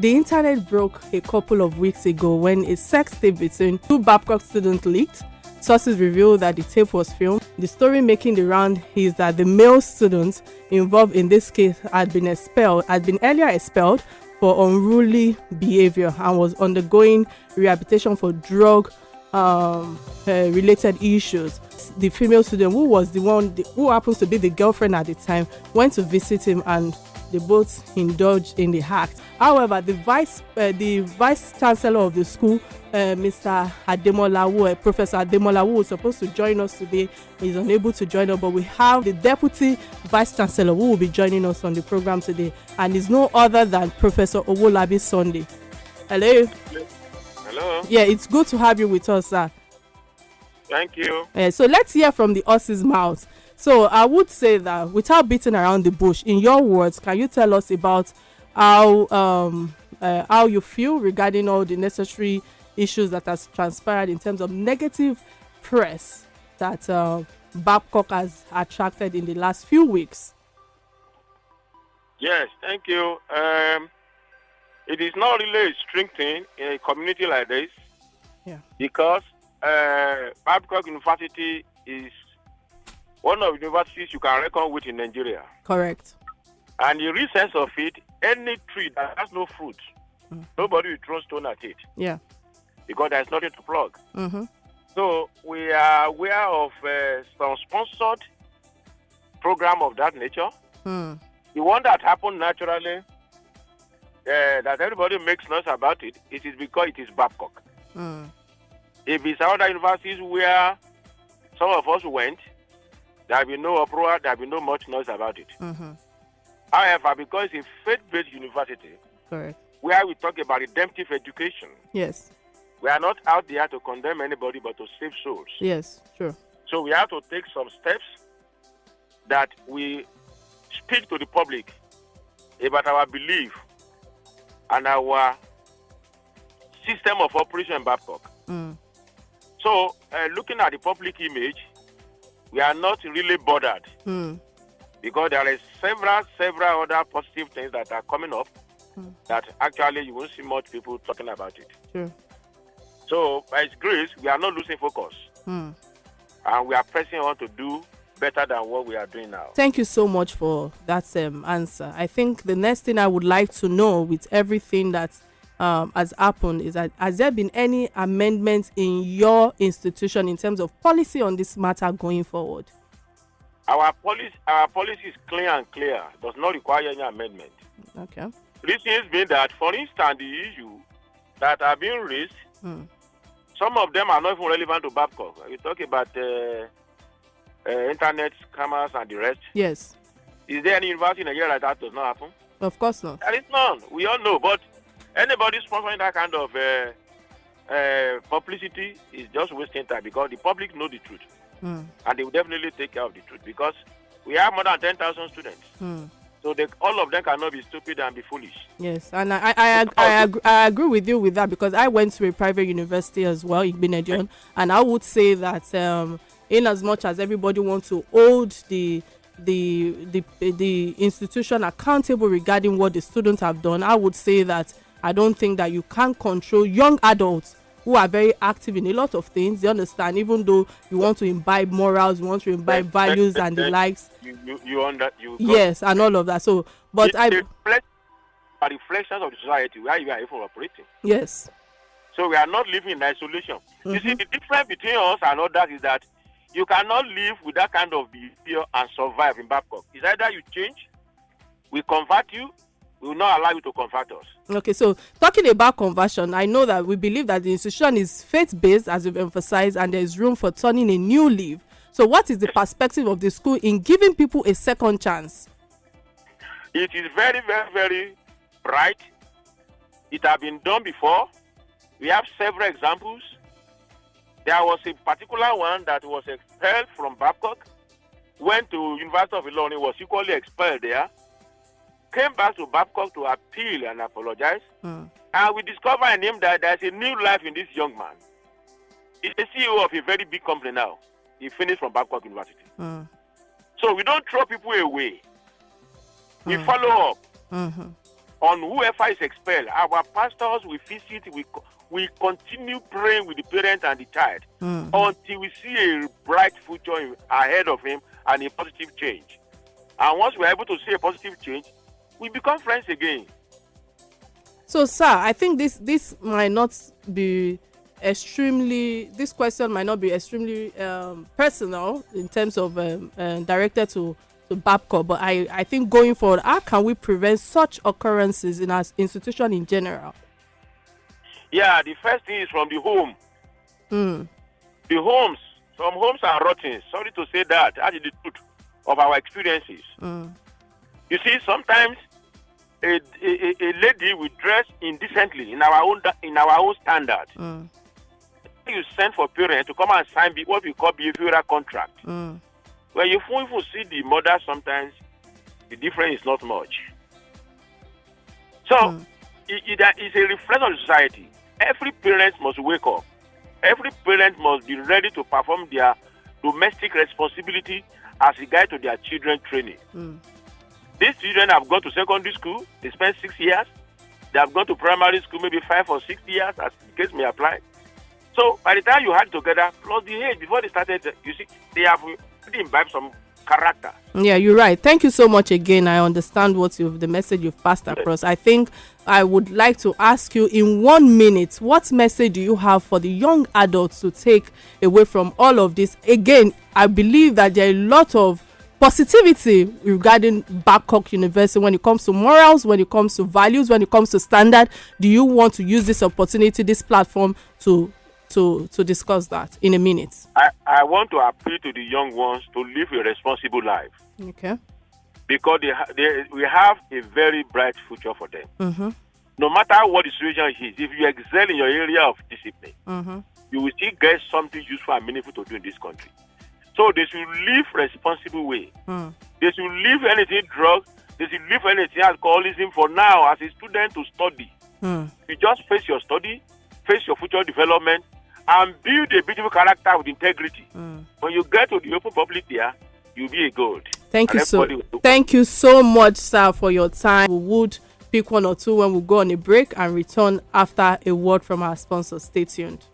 The internet broke a couple of weeks ago when a sex tape between two Babcock students leaked. Sources revealed that the tape was filmed. The story making the round is that the male student involved in this case had been earlier expelled for unruly behavior and was undergoing rehabilitation for drug related issues. The female student, who was the one who happens to be the girlfriend at the time, went to visit him and they both indulged in the act. However, the vice chancellor of the school, Mr. Ademola, Professor Ademola, who was supposed to join us today, is unable to join us. But we have the deputy vice chancellor who will be joining us on the program today, and is no other than Professor Owolabi Sunday. Hello. Hello. Yeah, it's good to have you with us, sir. Thank you. So let's hear from the horse's mouth. So I would say that without beating around the bush, in your words, can you tell us about how you feel regarding all the necessary issues that has transpired in terms of negative press that Babcock has attracted in the last few weeks? Yes, thank you. It is not really a strict thing in a community like this. Yeah. Because Babcock University is one of the universities you can reckon with in Nigeria. Correct. And the real sense of it, any tree that has no fruit, nobody will throw stone at it. Yeah. Because there's nothing to plug. Mm-hmm. So we are aware of some sponsored program of that nature. The one that happened naturally, that everybody makes noise about it, it is because it is Babcock. If it's other universities where some of us went, there will be no uproar, there will be no much noise about it. However, because it's a faith-based university, correct, where we talk about redemptive education, yes, we are not out there to condemn anybody but to save souls. Yes, sure. So we have to take some steps that we speak to the public about our belief and our system of operation in Babcock. So looking at the public image, we are not really bothered because there are several other positive things that are coming up that actually you won't see much people talking about it. Sure. So by His grace, we are not losing focus. And we are pressing on to do better than what we are doing now. Thank you so much for that answer. I think the next thing I would like to know with everything that has happened is that has there been any amendments in your institution in terms of policy on this matter going forward? Our policy is clear and clear. It does not require any amendment. Okay. Reasons being that, for instance, the issue that are being raised, some of them are not even relevant to Babcock. We talk about internet scammers and the rest. Yes. Is there any university in Nigeria like that does not happen? Of course not. There is none. We all know. But anybody sponsoring that kind of publicity is just wasting time because the public know the truth. And they will definitely take care of the truth because we have more than 10,000 students. So all of them cannot be stupid and be foolish. Yes, and I agree with you with that because I went to a private university as well, Igbinedion, and I would say that in as much as everybody wants to hold the institution accountable regarding what the students have done, I would say that I don't think that you can control young adults who are very active in a lot of things. You understand, even though you want to imbibe morals, you want to imbibe values and the likes. Yes, and all of that. So, but reflections of the society where you are even operating. Yes. So we are not living in isolation. You see, the difference between us and others is that you cannot live with that kind of behavior and survive in Babcock. It's either you change, we convert you, we will not allow you to convert us. Okay, so talking about conversion, I know that we believe that the institution is faith-based, as we've emphasized, and there is room for turning a new leaf. So what is the perspective of the school in giving people a second chance? It is very, very, very bright. It has been done before. We have several examples. There was a particular one that was expelled from Babcock, went to University of Illinois, was equally expelled there, came back to Babcock to appeal and apologize. And we discovered in him that there's a new life in this young man. He's the CEO of a very big company now. He finished from Babcock University. So we don't throw people away. We follow up. on whoever is expelled, our pastors will visit, we continue praying with the parent and the child until we see a bright future ahead of him and a positive change. And once we're able to see a positive change, we become friends again. So, sir, I think this might not be this question might not be extremely personal in terms of directed to Babcock, but I think going forward, how can we prevent such occurrences in our institution in general? Yeah, the first thing is from the home. The homes, some homes are rotten. Sorry to say that. That is the truth of our experiences. You see, sometimes a lady will dress indecently in our own standard. You send for parents to come and sign what we call behavioral contract. When you see the mother, sometimes the difference is not much. So it is a reflection of society. Every parent must wake up. Every parent must be ready to perform their domestic responsibility as a guide to their children training. These children have gone to secondary school. They spent 6 years. They have gone to primary school maybe 5 or 6 years, as the case may apply. So by the time you had together, plus the age before they started, you see, they have imbibed some character. Yeah, you're right. Thank you so much again. I understand the message you've passed across. I think I would like to ask you in 1 minute, what message do you have for the young adults to take away from all of this? Again, I believe that there are a lot of positivity regarding Babcock University when it comes to morals, when it comes to values, when it comes to standard. Do you want to use this opportunity, this platform to discuss that in a minute? I want to appeal to the young ones to live a responsible life. Okay. Because we have a very bright future for them. No matter what the situation is, if you excel in your area of discipline, you will still get something useful and meaningful to do in this country. So they should live responsible way. They should leave anything drug. They should leave anything alcoholism for now as a student to study. You just face your study, face your future development, and build a beautiful character with integrity. When you get to the open public there, you'll be a gold. Thank you so much, sir, for your time. We would pick one or two when we go on a break and return after a word from our sponsor. Stay tuned.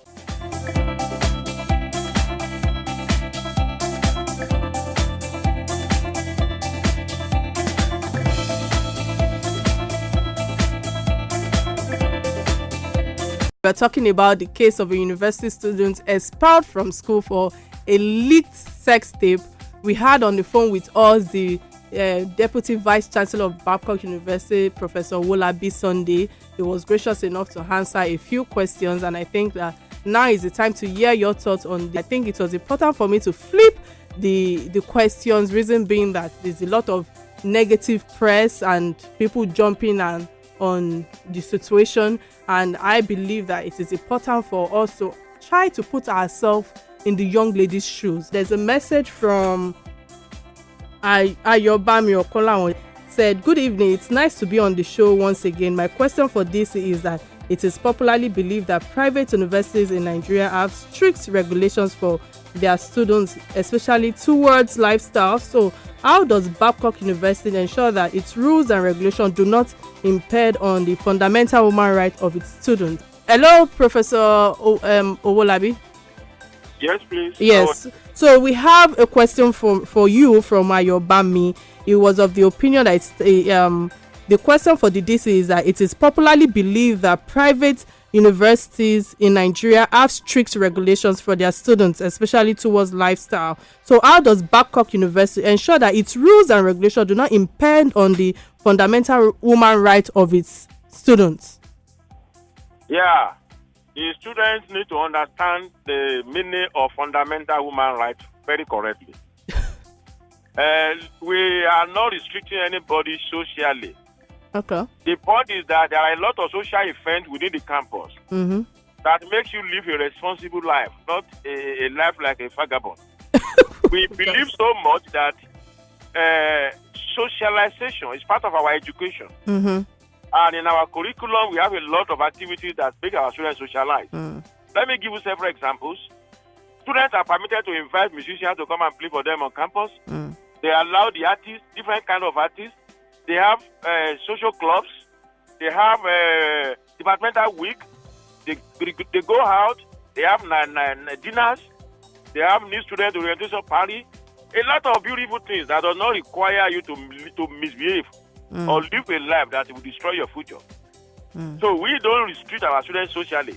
We're talking about the case of a university student expelled from school for a leaked sex tape. We had on the phone with us the Deputy Vice Chancellor of Babcock University, Professor Owolabi Sunday. He was gracious enough to answer a few questions, and I think that now is the time to hear your thoughts on I think it was important for me to flip the questions, reason being that there's a lot of negative press and people jumping on the situation, and I believe that it is important for us to try to put ourselves in the young lady's shoes. There's a message from Ayobami Okola. Said, good evening, it's nice to be on the show once again. My question for this is that it is popularly believed that private universities in Nigeria have strict regulations for their students, especially towards lifestyle. So how does Babcock University ensure that its rules and regulations do not impede on the fundamental human rights of its students? Hello, Professor Owolabi. Yes, please. Yes. So we have a question for you from Ayobami. He was of the opinion that the question for the DC is that it is popularly believed that private universities in Nigeria have strict regulations for their students, especially towards lifestyle. So how does Babcock University ensure that its rules and regulations do not impede on the fundamental human rights of its students? Yeah, the students need to understand the meaning of fundamental human rights very correctly. We are not restricting anybody socially. Okay. The point is that there are a lot of social events within the campus that makes you live a responsible life, not a life like a vagabond. We believe so much that socialization is part of our education. And in our curriculum, we have a lot of activities that make our students socialize. Let me give you several examples. Students are permitted to invite musicians to come and play for them on campus. They allow the artists, different kind of artists. They have social clubs. they have departmental week. They go out. They have dinners. They have new student orientation party. A lot of beautiful things that does not require you to misbehave or live a life that will destroy your future. So we don't restrict our students socially.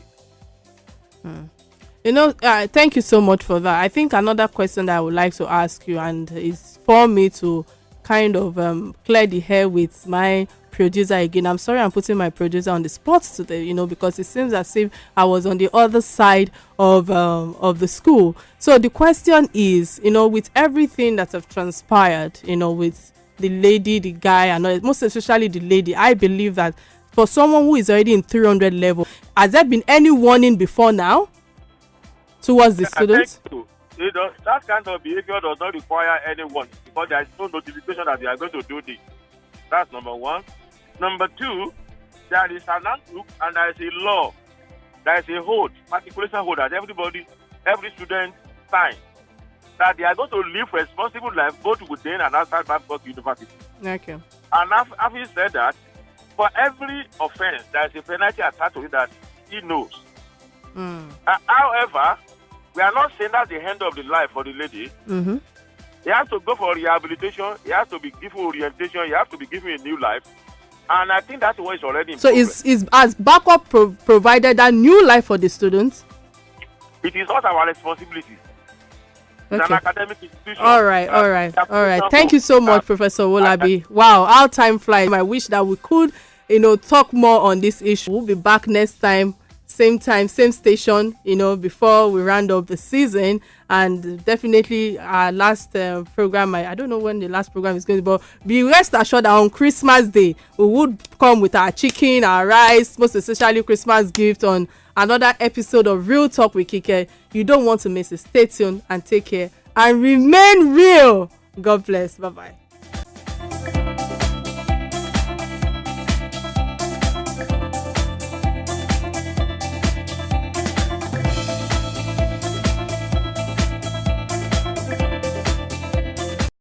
Thank you so much for that. I think another question that I would like to ask you, and is for me to kind of clear the hair with my producer again. I'm sorry I'm putting my producer on the spot today, because it seems as if I was on the other side of the school. So the question is, with everything that have transpired, with the lady, the guy, and most especially the lady, I believe that for someone who is already in 300 level, has there been any warning before now towards the students? That kind of behavior does not require anyone, because there is no notification that they are going to do this. That's number one. Number two, there is an handbook and there is a law. There is a hold, matriculation hold that every student signs, that they are going to live responsible life both within and outside Babcock University. Okay. And having said that, for every offense, there is a penalty attached to it that he knows. However, we are not saying that's the end of the life for the lady. He has to go for rehabilitation. He has to be given orientation. He has to be given a new life. And I think that's what is already in progress. So has Babcock provided that new life for the students? It is not our responsibility. It's an academic institution. All right. Thank you so much, Professor Owolabi. Wow, our time flies. I wish that we could, talk more on this issue. We'll be back next time, same station, before we round up the season. And definitely our last program, I don't know when the last program is going to be, but be rest assured that on Christmas Day, we would come with our chicken, our rice, most especially Christmas gift on another episode of Real Talk with Kike. You don't want to miss it. Stay tuned and take care and remain real. God bless. Bye-bye.